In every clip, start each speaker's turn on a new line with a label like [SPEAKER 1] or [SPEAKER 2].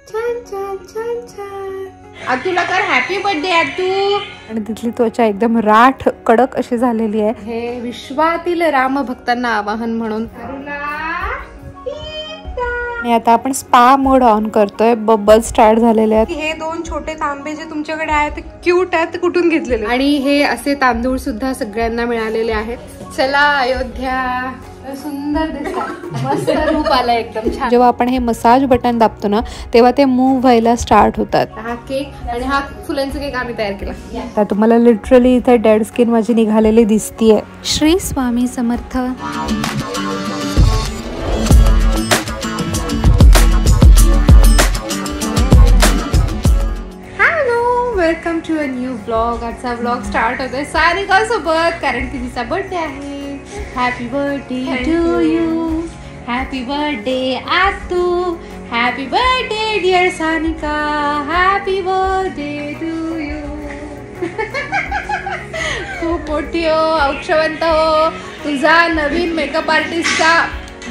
[SPEAKER 1] छान छान छान छान. आतूला कर हॅपी बर्थडे आतू.
[SPEAKER 2] आणि तिथली त्वचा एकदम राठ कडक अशी झालेली आहे.
[SPEAKER 1] हे विश्वातील राम भक्तांना आवाहन म्हणून.
[SPEAKER 2] आणि आता आपण स्पा मोड ऑन करतोय. बबल स्टार्ट झालेले आहेत.
[SPEAKER 1] हे 2 छोटे तांबे जे तुमच्याकडे आहेत ते क्यूट आहेत, कुठून घेतलेले. आणि हे असे तांदूळ सुद्धा सगळ्यांना मिळालेले आहेत. चला अयोध्या, सुंदर दिसतात, मस्त रूप आलं एकदम छान.
[SPEAKER 2] जेव्हा आपण हे मसाज बटन दाबतो ना तेव्हा ते मूव्ह व्हायला स्टार्ट होतात.
[SPEAKER 1] हा केक आणि हा फुलांचा केक आम्ही तयार केला.
[SPEAKER 2] आता तुम्हाला लिटरली इथे डेड स्किन माझी निघालेली दिसतीये. Shri Swami Samarth.
[SPEAKER 1] Welcome to a new blog. आजचा ब्लॉग स्टार्ट होतोय सारिका सोबत, कारण की तिचा बर्थडे आहे. Happy birthday to you, happy birthday आतू, happy birthday dear Sanika, happy birthday to you. खूप मोठी हो, औक्षवंत हो. तुझा नवीन मेकअप आर्टिस्टचा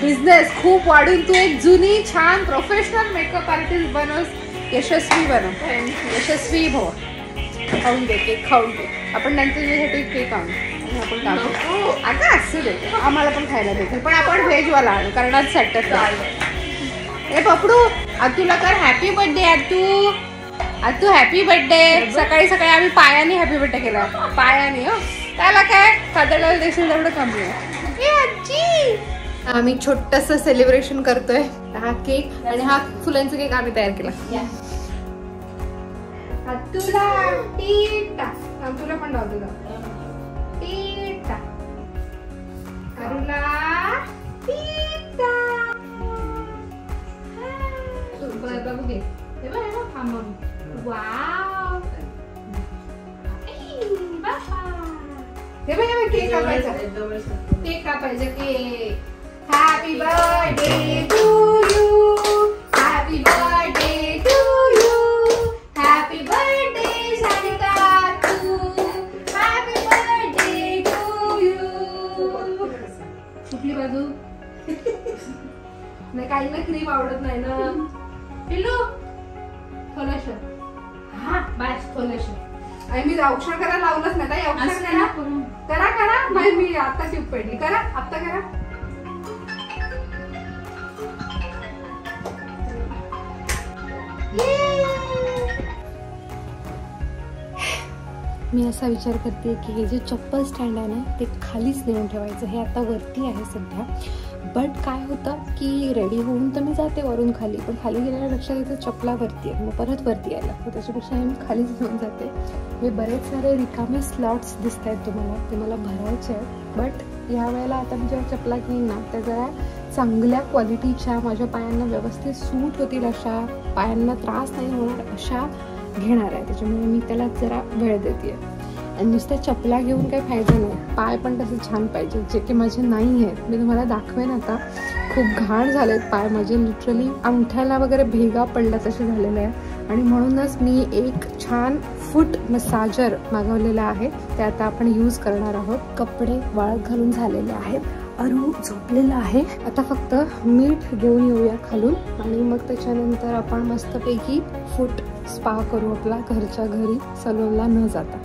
[SPEAKER 1] बिझनेस खूप वाढून तू एक जुनी छान प्रोफेशनल मेकअप आर्टिस्ट बनवस, यशस्वी बनव, यशस्वी भव. खाऊन दे केक, खाऊन दे. आपण नंतर तुझ्यासाठी केक आणू आणि आपण टाकू. आता असू दे, आम्हाला पण खायला देते, पण आपण व्हेजवाला आणू कारण आज सॅटरडे. ए पपडू, आतूला कर हॅपी बर्थडे आतू. आतू हॅपी बर्थडे. सकाळी सकाळी आम्ही पायाने हॅपी बर्थडे केला, पायाने. हो त्याला काय खाद्याला देखील तेवढं कमी आहे. आजी आम्ही छोटस सेलिब्रेशन करतोय. हा केक आणि हा फुलांचा केक आम्ही तयार केला. तुला टीटा, तुला पण लावतो टीटा, करूला टीटा. बघू दे, हे बघ थांब. वाव, हे बघ केक कापायचा, केक कापायचा cake. Happy birthday to you, happy birthday to you, happy birthday Sanika to, happy birthday to you. कुठली बाजू नाही, काही ना क्रीम आवडत नाही ना पिल्लू. थोडस हा बस थोडस. आणि मी औषध करायला लावलंच नाही ताई. औषध करा करा करा. नाही मी आता शिप पडली. करा आता करा.
[SPEAKER 2] मी असा विचार करते की हे जे चप्पल स्टँड आहे ना ते खालीच नेऊन ठेवायचं. हे आता वरती आहे सध्या, बट काय होतं की रेडी होऊन तर मी जाते वरून खाली, पण खाली गेल्यावर लक्षात येतं चपला वरती आहे, मग परत वरती यायला लागतं. त्याच्यापेक्षा मी खालीच घेऊन जाते. हे बरेच सारे रिकामे स्लॉट्स दिसत आहेत तुम्हाला, ते मला भरायचे आहेत. बट ह्या वेळेला आता मी जेव्हा चपला घेईन ना त्या जरा चांगल्या क्वालिटीच्या, माझ्या पायांना व्यवस्थित सूट होतील अशा, पायांना त्रास नाही होणार अशा घेणार आहे. त्याच्यामुळे मी त्याला जरा वेळ देते. आणि नुसत्या चपला घेऊन काही फायदा नाही, पाय पण तसे छान पाहिजे, जे की माझे नाही आहेत. मी तुम्हाला दाखवेन आता. खूप घाण झालेत पाय माझे, लिटरली अंगठ्याला वगैरे भेगा पडल्या तसे झालेले आहे. आणि म्हणूनच मी एक छान फूट मसाजर मागवलेला आहे, ते आता आपण यूज करणार आहोत. कपडे वाळत घालून झालेले आहेत. अरू झोपलेला आहे. आता फक्त मीठ घेऊन येऊया खालून आणि मग त्याच्यानंतर आपण मस्तपैकी फूट स्पा करू आपला घरच्या घरी, सलूनला न जाता.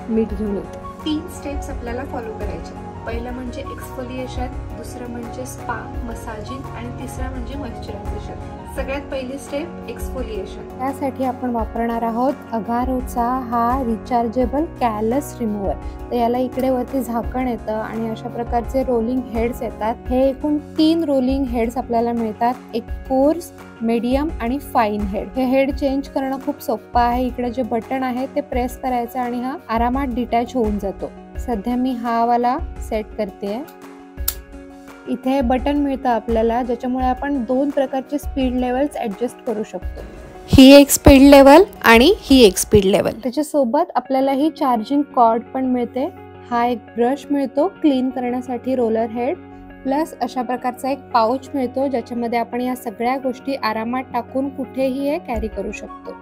[SPEAKER 2] मीठ घेऊन येते.
[SPEAKER 1] 3 स्टेप्स आपल्याला फॉलो करायचे. पहिलं म्हणजे एक्सफोलिएशन, दुसरं म्हणजे स्पा मसाजिंग आणि तिसरं म्हणजे मॉइश्चरायझेशन. सगळ्यात पहिली स्टेप एक्सफोलिएशन.
[SPEAKER 2] त्यासाठी आपण वापरणार आहोत अगारोचा हा रिचार्जेबल कॅलस रिमूव्हर. तर याला इकडे वरती झाकण येतं आणि अशा प्रकारचे रोलिंग हेड्स येतात. हे एकूण 3 रोलिंग हेड्स आपल्याला मिळतात, एक कोर्स, मीडियम आणि फाईन हेड. हे हेड चेंज करणं खूप सोपं आहे. इकडे जे बटन आहे ते प्रेस करायचं आणि हा आरामात डिटॅच होऊन जातो. सध्या मी हा वाला सेट करते. इथे हे बटन मिळतं आपल्याला, ज्याच्यामुळे आपण 2 प्रकारचे स्पीड लेवल्स ऍडजस्ट करू शकतो. ही एक स्पीड लेवल आणि ही एक स्पीड लेवल. त्याच्यासोबत आपल्याला ही चार्जिंग कॉर्ड पण मिळते. हा एक ब्रश मिळतो क्लीन करण्यासाठी, रोलर हेड, प्लस अशा प्रकारचा एक पाउच मिळतो ज्याच्यामध्ये आपण या सगळ्या गोष्टी आरामात टाकून कुठेही हे कॅरी करू शकतो.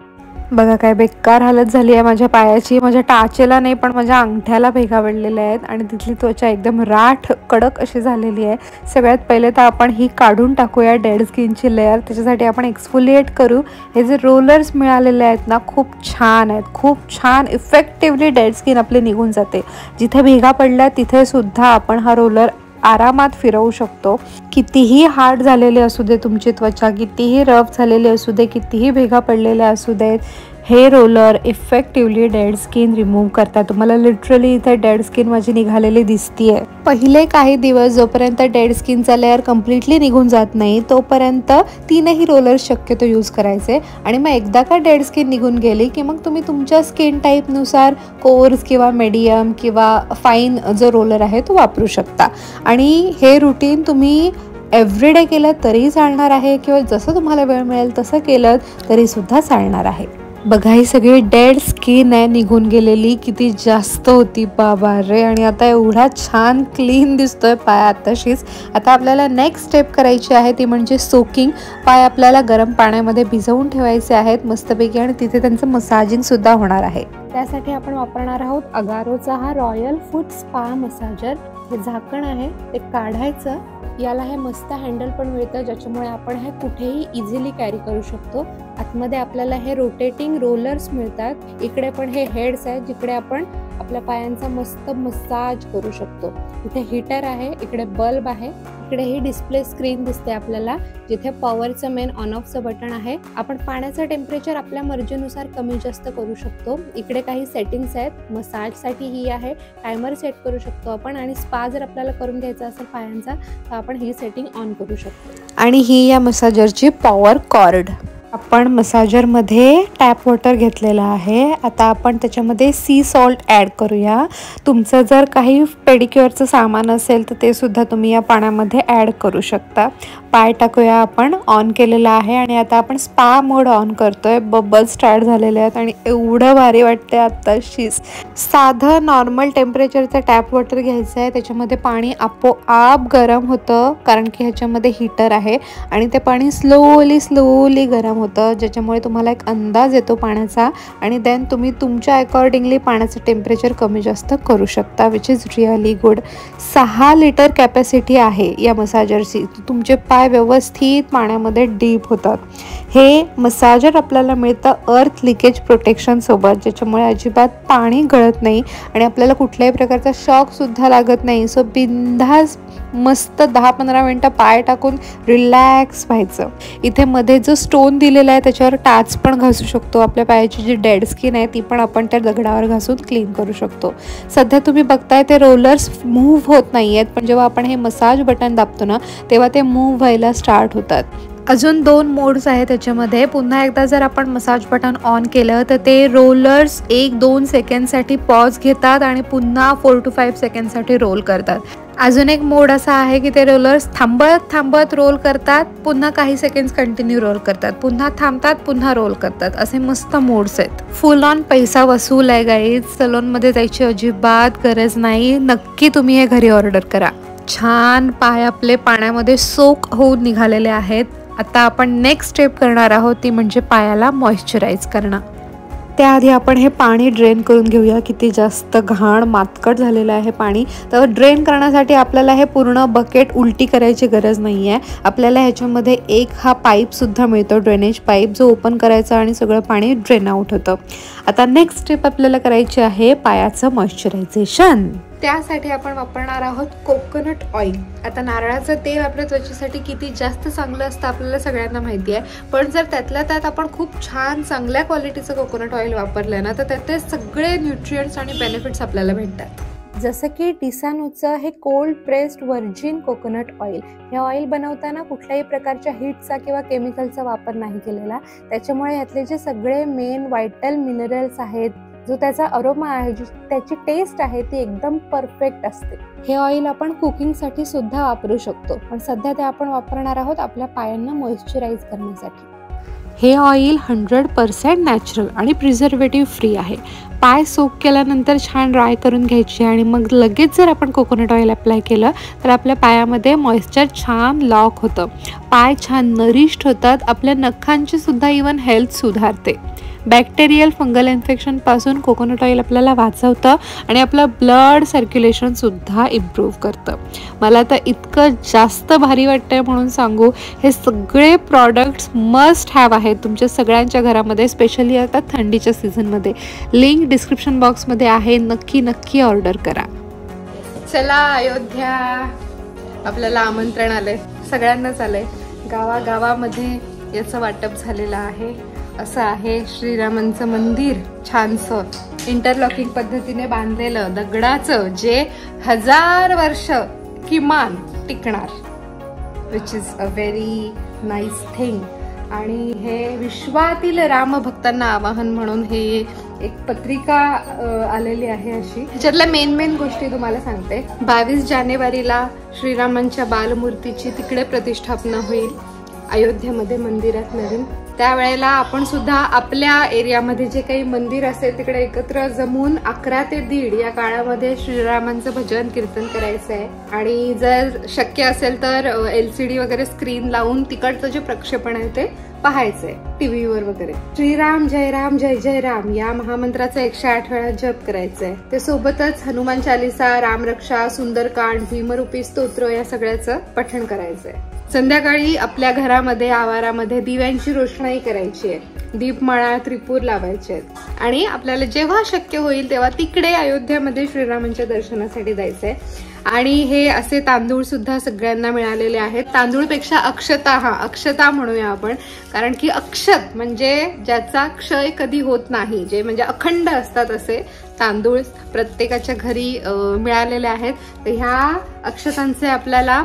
[SPEAKER 2] बघा काय बेकार हालत झाली आहे माझ्या पायाची. माझ्या टाचेला नाही पण माझ्या अंगठ्याला भेगा पडलेल्या आहेत आणि तिथली त्वचा एकदम राठ कडक अशी झालेली आहे. सगळ्यात पहिले तर आपण ही काढून टाकूया डेड स्किनची लेअर. त्याच्यासाठी आपण एक्सफोलिएट करू. हे जे रोलर्स मिळालेले आहेत ना खूप छान आहेत, खूप छान इफेक्टिव्हली डेड स्किन आपली निघून जाते. जिथे भेगा पडल्या तिथे सुद्धा आपण हा रोलर आरामात फिरवू शकतो. कितीही हार्ड झालेले असू दे तुमची त्वचा, कितीही रफ झालेली असू दे, कितीही भेगा पडलेल्या असू देत, हे roller effectively dead skin remove करतात. तुम्हाला लिटरली इथे डेड स्किन माझी निघालेली दिसतीये. पहिले काही दिवस जोपर्यंत डेड स्किनचा लेअर कम्प्लिटली निघून जात नाही तोपर्यंत तीनही रोलर्स शक्यतो यूज करायचे. आणि मग एकदा का डेड स्किन निघून गेली की मग तुम्ही तुमच्या स्किन टाईपनुसार कोर्स किंवा मीडियम किंवा फाईन जो रोलर आहे तो वापरू शकता. आणि हे रुटीन तुम्ही एव्हरीडे केलं तरी चालणार आहे किंवा जसं तुम्हाला वेळ मिळेल तसं केलं तरी सुद्धा चालणार आहे. बघा ही सगळी डेड स्किन आहे निघून गेलेली, किती जास्त होती बाबा रे. आणि आता एवढा छान क्लीन दिसतोय पाय आताशीच. आता आपल्याला नेक्स्ट स्टेप करायची आहे ती म्हणजे सोकिंग. पाय आपल्याला गरम पाण्यामध्ये भिजवून ठेवायचे आहेत मस्तपैकी आणि तिथे त्यांचं मसाजिंग सुद्धा होणार आहे. त्यासाठी आपण वापरणार आहोत अगारोचा हा रॉयल फूट स्पा मसाजर. हे झाकण आहे ते काढायचं. याला हे मस्त हँडल पण मिळतं ज्याच्यामुळे आपण हे कुठेही इझिली कॅरी करू शकतो. आतमध्ये आपल्याला हे रोटेटिंग रोलर्स मिळतात. इकडे पण हे हेड्स आहेत जिकडे आपण आपल्या पायांचा मस्त मसाज करू शकतो. इथे हीटर आहे, इकडे बल्ब आहे, इकडे ही डिस्प्ले स्क्रीन दिसते आपल्याला जिथे पॉवरचं मेन ऑन ऑफचं बटन आहे. आपण पाण्याचं टेम्परेचर आपल्या मर्जीनुसार कमी जास्त करू शकतो. इकडे काही सेटिंग्स आहेत. मसाजसाठी ही आहे, टायमर सेट करू शकतो आपण. आणि स्पा जर आपल्याला करून घ्यायचा असेल पायांचा तर आपण ही सेटिंग ऑन करू शकतो. आणि ही या मसाजरची पॉवर कॉर्ड. आपण मसाजरमध्ये टॅप वॉटर घेतलेला आहे. आता आपण त्याच्यामध्ये सी सॉल्ट ॲड करूया. तुमचं जर काही पेडिक्युअरचं सामान असेल तर ते सुद्धा तुम्ही या पाण्यामध्ये ॲड करू शकता. पाय टाकूया आपण. ऑन केलेला आहे आणि आता आपण स्पा मोड ऑन करतोय. बबल स्टार्ट झालेले आहेत आणि एवढं भारी वाटते आत्ताशीच. साधं नॉर्मल टेम्परेचरचं टॅप वॉटर घ्यायचं आहे. त्याच्यामध्ये पाणी आपोआप गरम होतं कारण की ह्याच्यामध्ये हीटर आहे आणि ते पाणी स्लोली गरम होतं ज्याच्यामुळे तुम्हाला एक अंदाज येतो पाण्याचा. आणि देन तुम्ही तुमच्या अकॉर्डिंगली पाण्याचं टेम्परेचर कमी जास्त करू शकता which is really good. 6 litre capacity आहे या मसाजरची. तुमचे पाय व्यवस्थित पाण्यामध्ये डीप होतात. हे मसाजर आपल्याला मिळतं अर्थ लिकेज प्रोटेक्शन सोबत ज्याच्यामुळे अजिबात पाणी गळत नाही आणि आपल्याला कुठल्याही प्रकारचा शॉक सुद्धा लागत नाही. सो बिनधास्त मस्त 10-15 मिनटं पाय टाकून रिलॅक्स व्हायचं. इथे मध्ये जो स्टोन दिलेला आहे त्याच्यावर टाच पण घासू शकतो. आपल्या पायाची जी डेड स्किन आहे ती पण आपण त्या दगडावर घासून क्लीन करू शकतो. सध्या तुम्ही बघताय ते रोलर्स मूव्ह होत नाही आहेत पण जेव्हा आपण हे मसाज बटन दाबतो ना तेव्हा ते मूव्ह व्हायला स्टार्ट होतात. अजून 2 मोड्स आहेत त्याच्यामध्ये. पुन्हा एकदा जर आपण मसाज बटन ऑन केलं तर ते रोलर्स 1-2 सेकंडसाठी पॉज घेतात आणि पुन्हा 4 to 5 सेकंडसाठी रोल करतात. अजून एक मोड असा आहे की ते रोलर्स थांबत रोल करतात, पुन्हा काही सेकंड्स कंटिन्यू रोल करतात, पुन्हा थांबतात, पुन्हा रोल करतात. असे मस्त मोड्स आहेत. फुल ऑन पैसा वसूल आहे गाईज. सलूनमध्ये जायची अजिबात गरज नाही. नक्की तुम्ही हे घरी ऑर्डर करा. छान पाय आपले पाण्यामध्ये सोक होऊन निघालेले आहेत. आता आपण नेक्स्ट स्टेप करणार आहोत ती म्हणजे पायाला मॉइश्चराईज करणं. त्याआधी आपण हे पाणी ड्रेन करून घेऊया. किती जास्त घाण मातकट झालेलं आहे पाणी. तर ड्रेन करण्यासाठी आपल्याला हे पूर्ण बकेट उलटी करायची गरज नाही आहे. आपल्याला ह्याच्यामध्ये एक हा पाईपसुद्धा मिळतो, ड्रेनेज पाईप, जो ओपन करायचा आणि सगळं पाणी ड्रेन आउट होतं. आता नेक्स्ट स्टेप आपल्याला करायची आहे पायाचं मॉइश्चरायझेशन. त्यासाठी आपण वापरणार आहोत कोकोनट ऑइल. आता नारळाचं तेल आपल्या त्वचेसाठी किती जास्त चांगलं असतं आपल्याला सगळ्यांना माहिती आहे. पण जर त्यातल्या त्यात आपण खूप छान चांगल्या क्वालिटीचं कोकोनट ऑइल वापरलं ना तर त्यातले सगळे न्यूट्रिएंट्स आणि बेनिफिट्स आपल्याला भेटतात. जसं की डिसानूचं हे cold pressed virgin coconut oil. हे ऑइल बनवताना कुठल्याही प्रकारच्या हीटचा किंवा केमिकलचा वापर नाही केलेला. त्याच्यामुळे ह्यातले जे सगळे मेन व्हायटल मिनरल्स आहेत, जो त्याचा अरोमा आहे, जी त्याची टेस्ट आहे ती एकदम परफेक्ट असते. हे ऑइल आपण कुकिंगसाठी सुद्धा वापरू शकतो पण सध्या ते आपण वापरणार आहोत आपल्या पायांना मॉइश्चराईज करण्यासाठी. हे ऑइल 100% नॅचरल आणि प्रिझर्वेटिव्ह फ्री आहे. पाय सोक केल्यानंतर छान ड्राय करून घ्यायचे आणि मग लगेच जर आपण कोकोनट ऑइल अप्लाय केलं तर आपल्या पायामध्ये मॉइश्चर छान लॉक होतं. पाय छान नरिश्ड होतात. आपल्या नखांची सुद्धा इवन हेल्थ सुधारते. बॅक्टेरियल फंगल इन्फेक्शनपासून कोकोनट ऑइल आपल्याला वाचवतं आणि आपलं ब्लड सर्क्युलेशनसुद्धा इम्प्रूव्ह करतं. मला तर इतकं जास्त भारी वाटतंय म्हणून सांगू. हे सगळे प्रॉडक्ट्स मस्ट हॅव आहेत तुमच्या सगळ्यांच्या घरामध्ये, स्पेशली आता थंडीच्या सीझनमध्ये. लिंक डिस्क्रिप्शन बॉक्समध्ये आहे, नक्की नक्की ऑर्डर करा.
[SPEAKER 1] चला अयोध्या, आपल्याला आमंत्रण आलंय, सगळ्यांनाच आलंय. गावागावामध्ये याचं वाटप झालेलं आहे. असं आहे श्रीरामांचं मंदिर, छानसं इंटरलॉकिंग पद्धतीने बांधलेलं दगडाचं, जे 1000 वर्ष किमान टिकणार, which is a very nice thing. आणि हे विश्वातील रामभक्तांना आवाहन म्हणून हे एक पत्रिका आलेली आहे अशी. ह्याच्यातल्या मेन गोष्टी तुम्हाला सांगते. 22 जानेवारीला श्रीरामांच्या बालमूर्तीची तिकडे प्रतिष्ठापना होईल अयोध्येमध्ये मंदिरात नवीन. त्यावेळेला आपण सुद्धा आपल्या एरियामध्ये जे काही मंदिर असेल तिकडे एकत्र जमून 11 ते 1:30 या काळामध्ये श्रीरामांचं भजन कीर्तन करायचं आहे. आणि जर शक्य असेल तर LCD वगैरे स्क्रीन लावून तिकडचं जे प्रक्षेपण आहे ते पाहायचंय टीव्हीवर वगैरे. श्रीराम जय राम जय जय राम या महामंत्राचा 108 वेळा जप करायचंय. ते सोबतच हनुमान चालीसा, रामरक्षा, सुंदरकांड, भीमरूपी स्तोत्र या सगळ्याचं पठण करायचंय. संध्याकाळी आपल्या घरामध्ये आवारामध्ये दिव्यांची रोषणाई करायची आहे, दीपमाळा, त्रिपूर लावायचे आहेत. आणि आपल्याला जेव्हा शक्य होईल तेव्हा तिकडे अयोध्येमध्ये श्रीरामांच्या दर्शनासाठी जायचंय. आणि हे असे तांदूळ सुद्धा सगळ्यांना मिळालेले आहेत. तांदूळपेक्षा अक्षता म्हणूया आपण, कारण की अक्षत म्हणजे ज्याचा क्षय कधी होत नाही, जे म्हणजे अखंड असतात असे तांदूळ प्रत्येकाच्या घरी मिळालेले आहेत. तर ह्या अक्षतांचे आपल्याला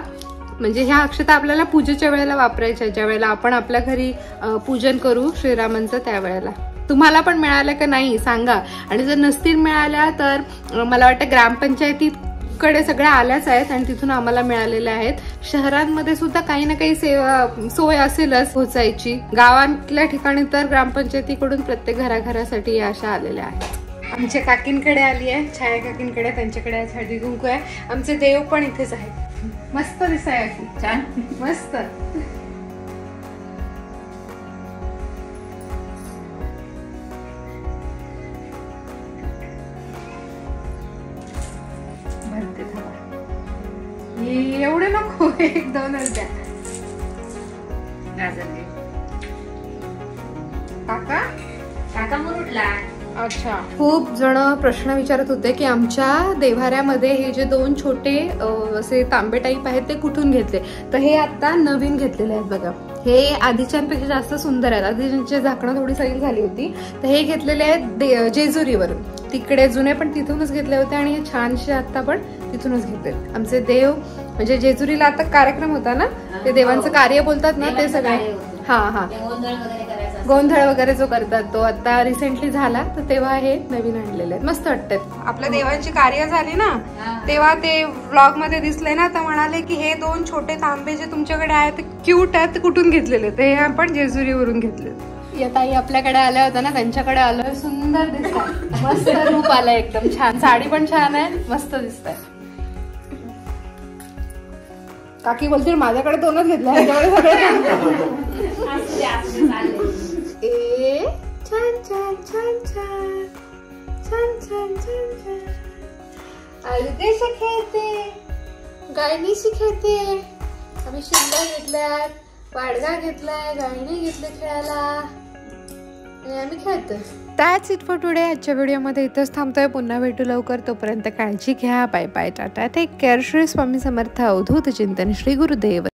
[SPEAKER 1] म्हणजे ह्या अक्षता आपल्याला पूजेच्या वेळेला वापरायच्या, ज्या वेळेला आपण आपल्या घरी पूजन करू श्रीरामांचं त्यावेळेला. तुम्हाला पण मिळालं का नाही सांगा. आणि जर नसतील मिळाल्या तर मला वाटतं ग्रामपंचायतीकडे सगळ्या आल्याच आहेत आणि तिथून आम्हाला मिळालेल्या आहेत. शहरांमध्ये सुद्धा काही ना काही सोय असेलच पोहोचायची. गावातल्या ठिकाणी तर ग्रामपंचायतीकडून प्रत्येक घराघरासाठी या अशा आलेल्या आहेत. आमच्या काकींकडे आली आहे, छाया काकींकडे, त्यांच्याकडे आज हळदी कुंकू आहे. आमचे देव पण इथेच आहेत. मस्त दिसाय छान, मस्त. भरते थांबा, एवढे नको, 1-2च द्या. काका काका मुरुडला. अच्छा. खूप जण प्रश्न विचारत होते की आमच्या देव्हाऱ्यामध्ये हे जे 2 छोटे असे तांबे टाईप आहेत ते कुठून घेतले. तर हे आता नवीन घेतलेले आहेत बघा. हे आधीच्यांपेक्षा जास्त सुंदर आहेत. आधीच्यांची झाकणं थोडी सैल झाली होती, तर हे घेतलेले आहेत जेजुरीवरून. तिकडे जुने पण तिथूनच घेतले होते आणि हे छानसे आता पण तिथूनच घेतले. आमचे देव म्हणजे जेजुरीला आता कार्यक्रम होता ना, ते देवांचं कार्य बोलतात ना, ते सगळे. हा गोंधळ वगैरे जो करतात तो आता रिसेंटली झाला, तर तेव्हा हे नवीन आणलेले आहेत. मस्त वाटतात. आपल्या देवांची कार्य झाली ना तेव्हा ते व्लॉग मध्ये दिसले ना, तर म्हणाले की हे 2 छोटे तांबे जे तुमच्याकडे आहेत ते क्यूट आहेत, कुठून घेतलेले. ते आपण जेजुरीवरून घेतले. या ताई आपल्याकडे आल्या होत्या ना, त्यांच्याकडे आलोय. सुंदर दिसतात, मस्त रूप आलंय, एकदम छान. साडी पण छान आहे, मस्त दिसत आहे. काकी बोलतील माझ्याकडे 2च घेतले, छान छान छान छान छान छान छान छान. अलगेशी खेळते, गायनीशी खेळते. आम्ही शिल्ला घेतल्यात, वाडगा घेतलाय, गायनी घेतले खेळायला आणि आम्ही खेळतोय. That's it for today. आजच्या व्हिडिओमध्ये इथंच थांबतोय. पुन्हा भेटू लवकर. तोपर्यंत काळजी घ्या. बाय बाय, टाटा, टेक केअर. श्री स्वामी समर्थ. अवधूत चिंतन. श्री गुरुदेव.